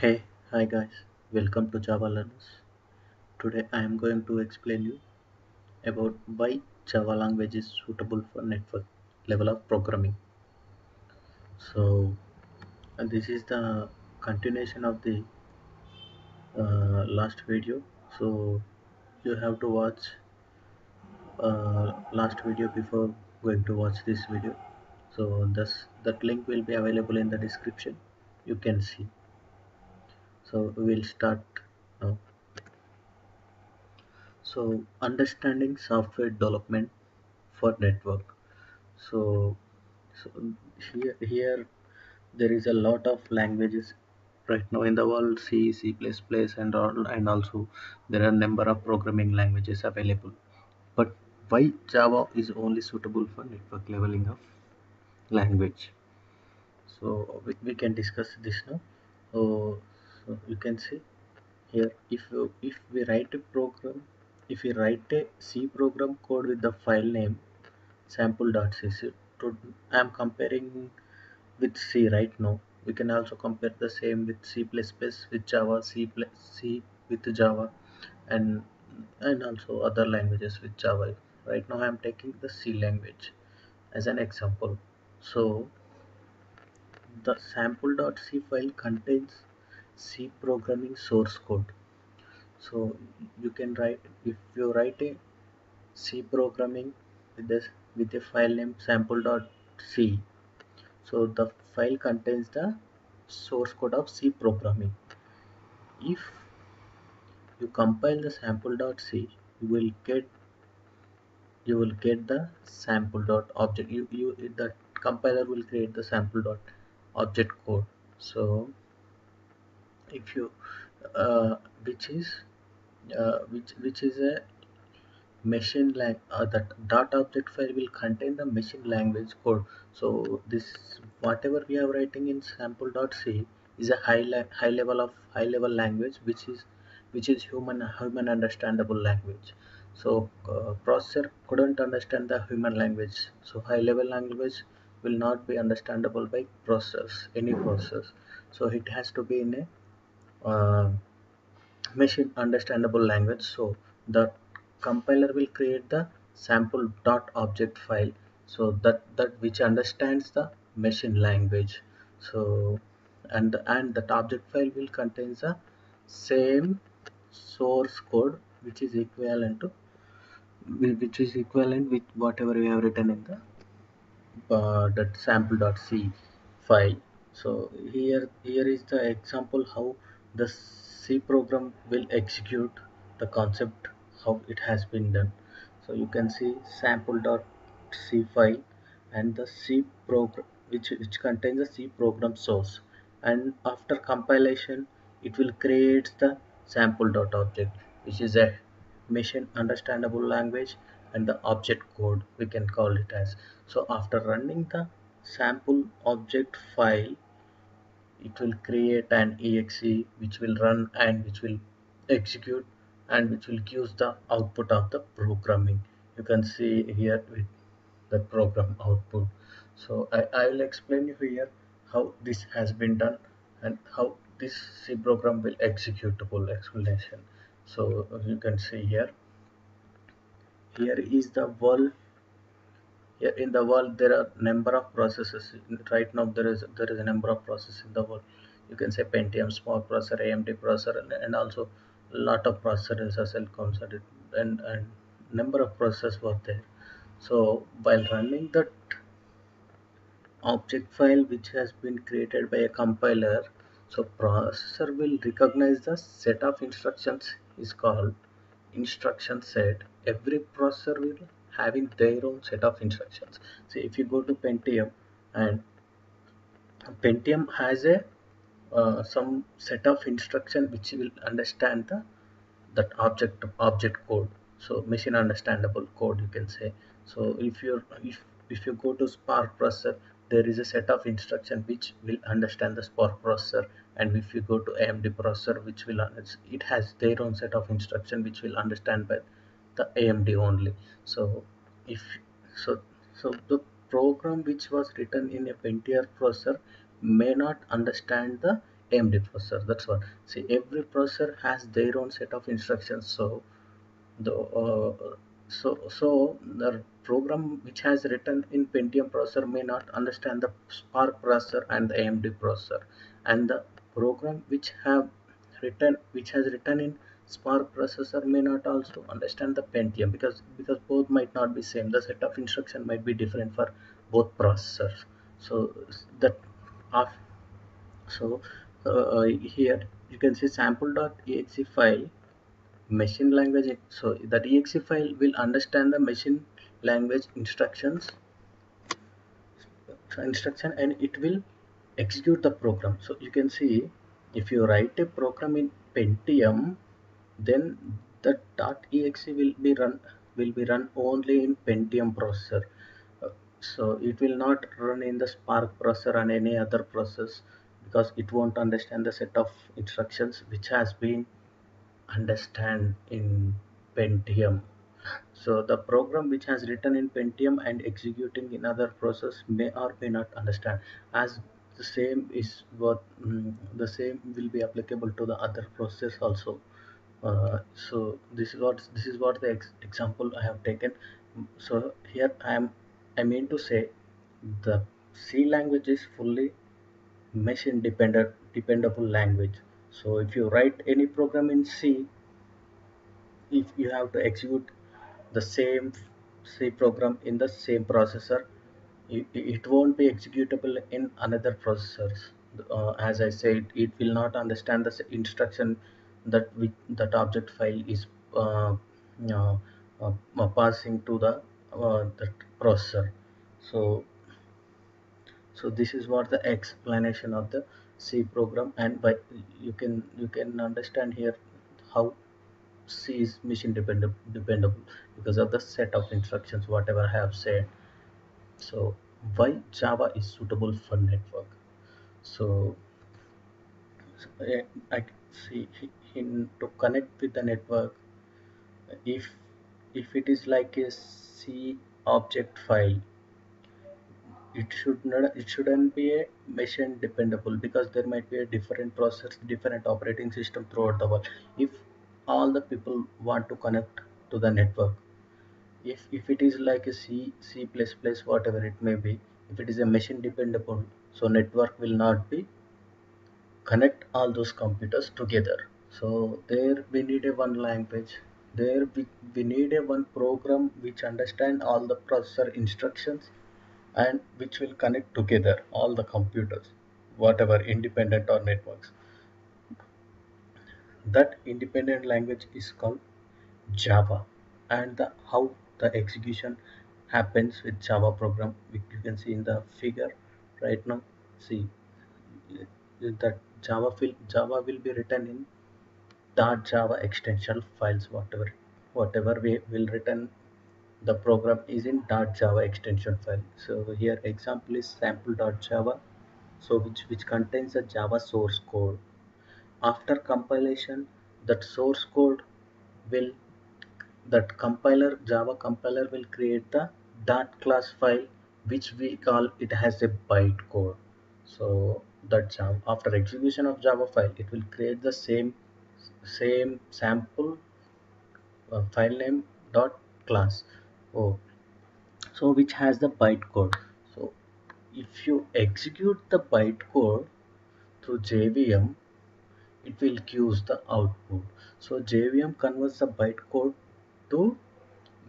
Hey, hi guys, welcome to Java Learners. Today I am going to explain you about why Java language is suitable for network level of programming. So, this is the continuation of the last video. So, you have to watch last video before going to watch this video. So, that link will be available in the description. You can see. So, we'll start now. So, understanding software development for network. So, so here there is a lot of languages right now in the world, C, C++, and all, and also there are number of programming languages available. But why Java is only suitable for network leveling of language? So we can discuss this now. So you can see here, if we write a program, if we write a C program code with the file name sample.c. So I am comparing with C right now. We can also compare the same with C++, with Java, C with Java, and also other languages with Java. Right now I am taking the C language as an example. So the sample.c file contains C programming source code. So you can write, if you write a C programming with this with a file name sample.c. So the file contains the source code of C programming. If you compile the sample.c, you will get the sample.object. The compiler will create the sample.object code. So if you which is which is a machine lang that dot object file will contain the machine language code. So this whatever we are writing in sample.c is a high level language, which is human understandable language. So processor couldn't understand the human language, so high level language will not be understandable by any process. So it has to be in a machine understandable language. So the compiler will create the sample dot object file, so that which understands the machine language. So and that object file will contain the same source code, which is equivalent with whatever we have written in the that sample.c file. So here is the example how the C program will execute the concept, how it has been done. So you can see sample.c file and the C program, which contains the C program source, and after compilation it will create the sample.object, which is a machine understandable language, and the object code we can call it as. So after running the sample object file, it will create an exe which will run and which will execute and which will give the output of the programming. You can see here with the program output. So I will explain you here how this has been done and how this C program will executable explanation. So you can see here is the world. Yeah, in the world there are number of processes. Right now there is a number of processes in the world. You can say Pentium small processor, AMD processor, and also lot of processors as Cellcoms, and number of processors were there. So while running that object file which has been created by a compiler, so processor will recognize the set of instructions is called instruction set. Every processor will having their own set of instructions. So if you go to Pentium, and Pentium has a some set of instruction which will understand the that object code, so machine understandable code you can say. So if you go to Spark processor, there is a set of instruction which will understand the Spark processor, and if you go to AMD processor, which will it has their own set of instruction which will understand by the AMD only. So if so so the program which was written in a Pentium processor may not understand the AMD processor. That's what. See, every processor has their own set of instructions. The so the program which has written in Pentium processor may not understand the Spark processor and the AMD processor, and the program which has written in Spark processor may not also understand the Pentium, because both might not be same. The set of instruction might be different for both processors. So that of so here you can see sample.exe file machine language. So that exe file will understand the machine language instruction, and it will execute the program. So you can see, if you write a program in Pentium, then the .exe will be run only in Pentium processor. Uh, so it will not run in the Spark processor and any other process, because it won't understand the set of instructions which has been understand in Pentium. So the program which has written in Pentium and executing in other process may or may not understand, as the same will be applicable to the other process also. So this is what the example I have taken. So here I mean to say the C language is fully machine dependable language. So if you write any program in C, if you have to execute the same C program in the same processor, it won't be executable in another processors. As I said, it will not understand the instruction that object file is uh, uh, passing to the that processor. So this is what the explanation of the C program, and by you can understand here how C is mission dependable because of the set of instructions whatever I have said. So why Java is suitable for network? So, I see in to connect with the network, if it is like a C object file, it shouldn't be a machine dependable, because there might be a different process, different operating system throughout the world. If all the people want to connect to the network, if it is like a C++, whatever it may be, if it is a machine dependable, so network will not be connect all those computers together. So there we need a one language. There we need a one program which understand all the processor instructions, and which will connect together all the computers, whatever independent or networks. That independent language is called Java. And how the execution happens with Java program, you can see in the figure right now. See that Java will be written in .java extension files. Whatever we will written, the program is in .java extension file. So here example is sample.java, so which contains a Java source code. After compilation, that source code will that compiler Java compiler will create the dot class file, which we call it has a bytecode. So that Java, after execution of Java file, it will create the same sample file name dot class. Oh, so which has the bytecode. So if you execute the bytecode through JVM, it will give the output. So JVM converts the bytecode to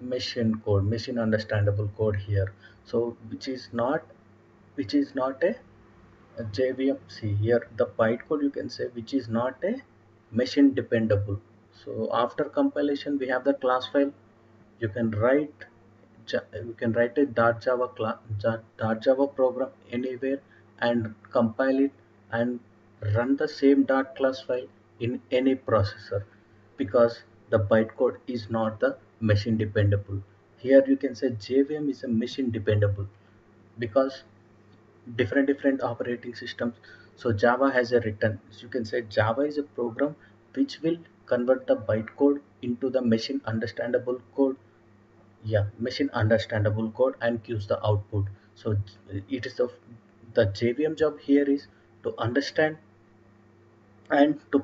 machine understandable code here. So which is not a JVM. See here the bytecode, you can say, which is not a machine dependable. So after compilation we have the class file. You can write you can write a dot Java program anywhere and compile it and run the same dot class file in any processor, because the bytecode is not the machine dependable. Here you can say JVM is a machine dependable, because different operating systems. So Java has a written, so you can say Java is a program which will convert the bytecode into the machine understandable code. Yeah, machine understandable code, and gives the output. So it is the JVM job here is to understand and to